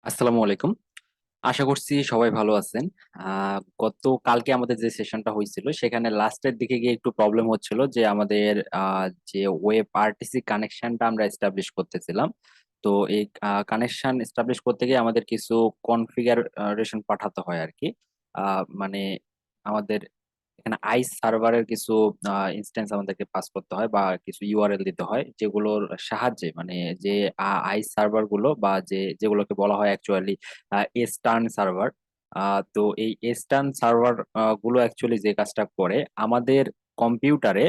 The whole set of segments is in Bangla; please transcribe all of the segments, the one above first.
আসসালামু আলাইকুম। আশা করছি সবাই ভালো আছেন। গত কালকে আমাদের যে সেশনটা হয়েছিল সেখানে লাস্টের দিকে গিয়ে একটু প্রবলেম হচ্ছিল যে আমাদের যে ওয়েব আরটিসি কানেকশনটা আমরা এস্টাবলিশ করতেছিলাম। তো এই কানেকশন এস্টাবলিশ করতে গিয়ে আমাদের কিছু কনফিগারেশন পাঠাতে হয় আর কি। মানে আমাদের এখানে আইস সার্ভারের কিছু ইনস্ট্যান্স আমাদেরকে পাস করতে হয় বা কিছু ইউআরএল দিতে হয় যেগুলোর সাহায্যে মানে যে আইস সার্ভার গুলো বা যেগুলোকে বলা হয় অ্যাকচুয়ালি এস্টার্ন সার্ভার। তো এই এস্টার্ন সার্ভার গুলো অ্যাকচুয়ালি যে কাজটা করে আমাদের কম্পিউটারে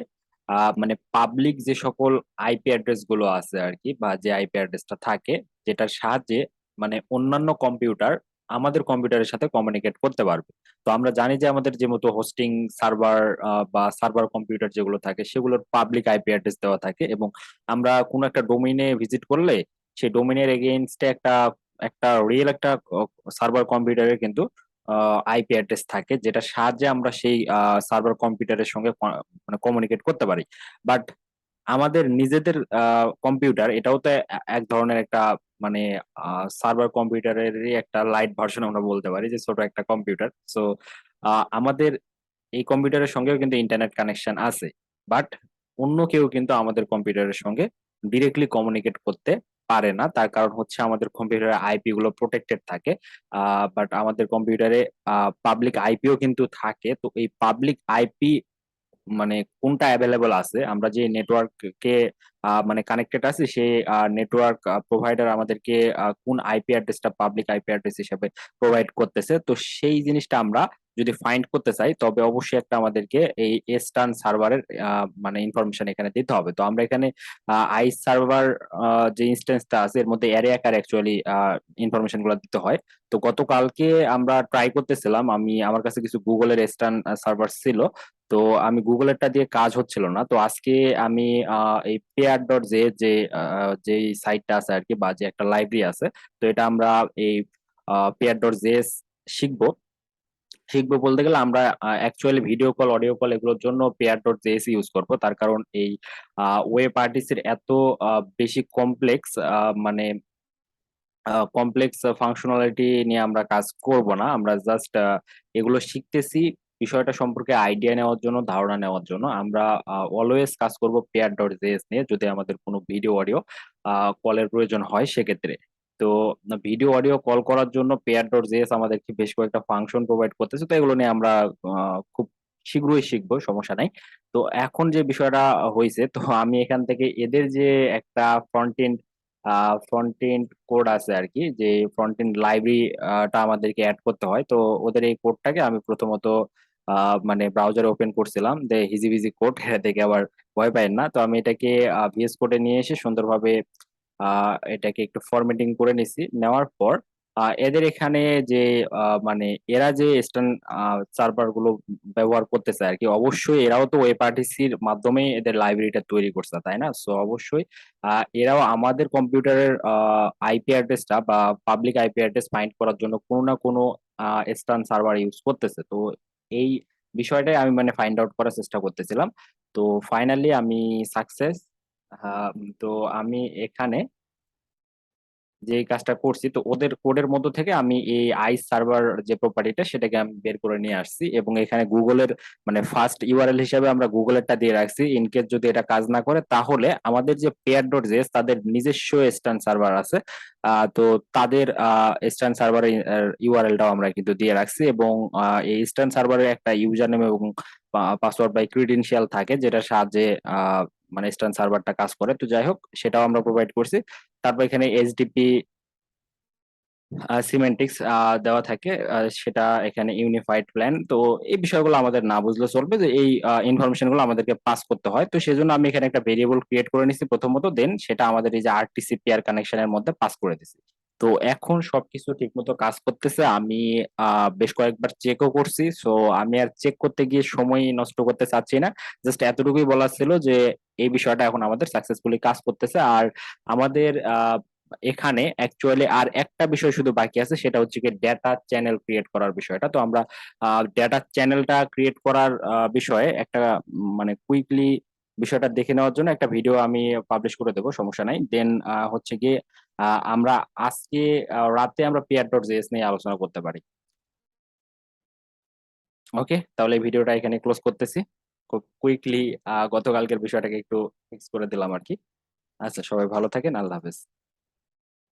মানে পাবলিক যে সকল আইপি অ্যাড্রেস গুলো আছে আর কি বা যে আইপি অ্যাড্রেসটা থাকে যেটার সাহায্যে মানে অন্যান্য কম্পিউটার আমাদের কম্পিউটারের সাথে কমিউনিকেট করতে পারবে। তো আমরা জানি যে আমাদের যে মতো হোস্টিং সার্ভার বা সার্ভার কম্পিউটার যেগুলো থাকে সেগুলোর পাবলিক আইপি অ্যাড্রেস দেওয়া থাকে এবং আমরা কোনো একটা ডোমেইনে ভিজিট করলে সেই ডোমেইনের এগেইনস্টে একটা একটা রিয়েল একটা সার্ভার কম্পিউটারের কিন্তু আইপি অ্যাড্রেস থাকে যেটার সাহায্যে আমরা সেই সার্ভার কম্পিউটারের সঙ্গে মানে কমিউনিকেট করতে পারি। বাট আমাদের নিজেদের কম্পিউটার এটাও তো এক ধরনের একটা মানে সার্ভার কম্পিউটারেরই একটা লাইট ভার্সন আমরা বলতে পারি যে ছোট একটা কম্পিউটার। সো আমাদের এই কম্পিউটারের সঙ্গেও কিন্তু ইন্টারনেট কানেকশন আছে। বাট অন্য কেউ কিন্তু আমাদের কম্পিউটারের সঙ্গে ডিরেক্টলি কমিউনিকেট করতে পারে না। তার কারণ হচ্ছে আমাদের কম্পিউটারের আইপি গুলো প্রোটেক্টেড থাকে। বাট আমাদের কম্পিউটারে পাবলিক আইপিও কিন্তু থাকে। তো এই পাবলিক আইপি মানে কোনটা অ্যাভেলেবল আছে আমরা যে নেটওয়ার্ককে মানে কানেক্টেড আছি সেই নেটওয়ার্ক প্রোভাইডার আমাদেরকে কোন আইপি অ্যাড্রেসটা পাবলিক আইপি অ্যাড্রেস হিসেবে প্রোভাইড করতেছে। তো সেই জিনিসটা আমরা যদি ফাইন্ড করতে চাই তবে অবশ্যই একটা আমাদেরকে এই এস্টার্ন সার্ভারের মানে ইনফরমেশন এখানে দিতে হবে। তো আমরা এখানে আইস সার্ভার যে ইনস্ট্যান্সটা আছে এর মধ্যে অ্যারে আকার অ্যাকচুয়ালি ইনফরমেশন গুলো দিতে হয়। তো গতকালকে আমরা ট্রাই করতেছিলাম, আমার কাছে কিছু গুগলের এস্টার্ন সার্ভার ছিল। তো আমি গুগলেরটা দিয়ে কাজ হচ্ছিল না। তো আজকে আমি এই পেয়ার ডট জে যে যে সাইটটা আছে আর কি বা যে একটা লাইব্রেরি আছে, তো এটা আমরা এই পেয়ার ডট জে শিখবো। শিখবো বলতে গেলে আমরা actually video call audio call এগুলোর জন্য পেয়ার ডট জেএস ইউজ করব। তার কারণ এই ওয়েব আর্টিস্টের এত বেশি কমপ্লেক্স মানে কমপ্লেক্স ফাংশনালিটি নিয়ে আমরা কাজ করব না। আমরা জাস্ট এগুলো শিখতেছি বিষয়টা সম্পর্কে আইডিয়া নেওয়ার জন্য, ধারণা নেওয়ার জন্য। আমরা অলওয়েজ কাজ করব পেয়ার ডট জেএস নিয়ে যদি আমাদের কোনো ভিডিও অডিও কলের প্রয়োজন হয় সেক্ষেত্রে। তো ভিডিও অডিও কল করার জন্য পেয়ার ডট জেএস আমাদেরকে বেশ কয়েকটা ফাংশন প্রোভাইড করতেছে। তো এগুলো নিয়ে আমরা খুব শীঘ্রই শিখবো, সমস্যা নাই। তো এখন যে বিষয়টা হয়েছে, তো আমি এখান থেকে এদের যে একটা ফ্রন্ট ফ্রন্ট এন্ড কোড আছে আর কি, যে ফ্রন্ট এন্ড লাইব্রেরিটা আমাদেরকে অ্যাড করতে হয়। তো ওদের এই কোডটাকে আমি প্রথমত মানে ব্রাউজারে ওপেন করছিলাম যে হিজিবিজি কোড, এটা দেখে আবার ভয় পাই না। তো আমি এটাকে ভিএস কোডে নিয়ে এসে সুন্দরভাবে এটাকে একটু ফরম্যাটিং করে নিছি। নেওয়ার পর এদের এখানে যে মানে এরা যে স্ট্যান্ড সার্ভার গুলো ব্যবহার করতেছে আর কি, অবশ্যই এরাও তো ওয়েব আরটিসির মাধ্যমে এদের লাইব্রেরিটা তৈরি করছে, তাই না? সো অবশ্যই এরাও আমাদের কম্পিউটারের আইপি অ্যাড্রেসটা বা পাবলিক আইপি অ্যাড্রেস ফাইন্ড করার জন্য কোনো না কোনো এক্সটার্ন সার্ভার ইউজ করতেছে। তো এই বিষয়টাই আমি মানে ফাইন্ড আউট করার চেষ্টা করতেছিলাম। তো ফাইনালি আমি সাকসেস। তো আমি এখানে যে এই কাজটা করছি, তো ওদের কোডের মধ্য থেকে আমি এই আইস সার্ভার যে প্রপার্টিটা সেটাকে আমি বের করে নিয়ে আসছি এবং এখানে গুগলের মানে ফার্স্ট ইউআরএল হিসেবে আমরা গুগলেরটা দিয়ে রাখছি। ইনকেস যদি এটা কাজ না করে তাহলে আমাদের যে পেয়ার ডট জেএস তাদের নিজস্ব স্ট্যান্ড সার্ভার আছে। তো তাদের স্ট্যান্ড সার্ভারের ইউআরএলটাও আমরা কিন্তু দিয়ে রাখছি এবং এই স্ট্যান্ড সার্ভারের একটা ইউজার নেম এবং পাসওয়ার্ড বা ক্রিডেনশিয়াল থাকে যেটার সাহায্যে মানে স্ট্যান্ড সার্ভারটা কাজ করে। তো যাই হোক, সেটাও আমরা প্রোভাইড করছি। তারপর এখানে এইচডিপি সিমেন্টিক্স দেওয়া থাকে, সেটা এখানে ইউনিফাইড প্ল্যান। তো এই বিষয়গুলো আমাদের না বুঝলে চলবে যে এই ইনফরমেশন গুলো আমাদেরকে পাস করতে হয়। তো সেজন্য আমি এখানে একটা ভেরিয়েবল ক্রিয়েট করে নিচ্ছি প্রথমত, দেন সেটা আমাদের এই যে আরটিসি পেয়ার কানেকশনের মধ্যে পাস করে দিছি। তো এখন সবকিছু ঠিকমতো কাজ করতেছে। আমি বেশ কয়েকবার চেকও করছি। সো আমি আর চেক করতে গিয়ে সময় নষ্ট করতে চাচ্ছি না। জাস্ট এতটুকুই বলার ছিল যে এই বিষয়টা এখন আমাদের সাকসেসফুলি কাজ করতেছে। আর আমাদের এখানে অ্যাকচুয়ালি আর একটা বিষয় শুধু বাকি আছে, সেটা হচ্ছে কি ডেটা চ্যানেল ক্রিয়েট করার বিষয়টা। তো আমরা ডেটা চ্যানেলটা ক্রিয়েট করার বিষয়ে একটা মানে কুইকলি বিষয়টা দেখে নেওয়ার জন্য একটা ভিডিও আমি পাবলিশ করে দেবো, সমস্যা নাই। দেন হচ্ছে গিয়ে আমরা আজকে রাতে আমরা পেয়ার ডট জেএস নিয়ে আলোচনা করতে পারি। ওকে, তাহলে এই ভিডিওটা এখানে ক্লোজ করতেছি। খুব কুইকলি গতকালকের বিষয়টাকে একটু ফিক্স করে দিলাম আর কি। আচ্ছা, সবাই ভালো থাকেন, আল্লাহ হাফেজ।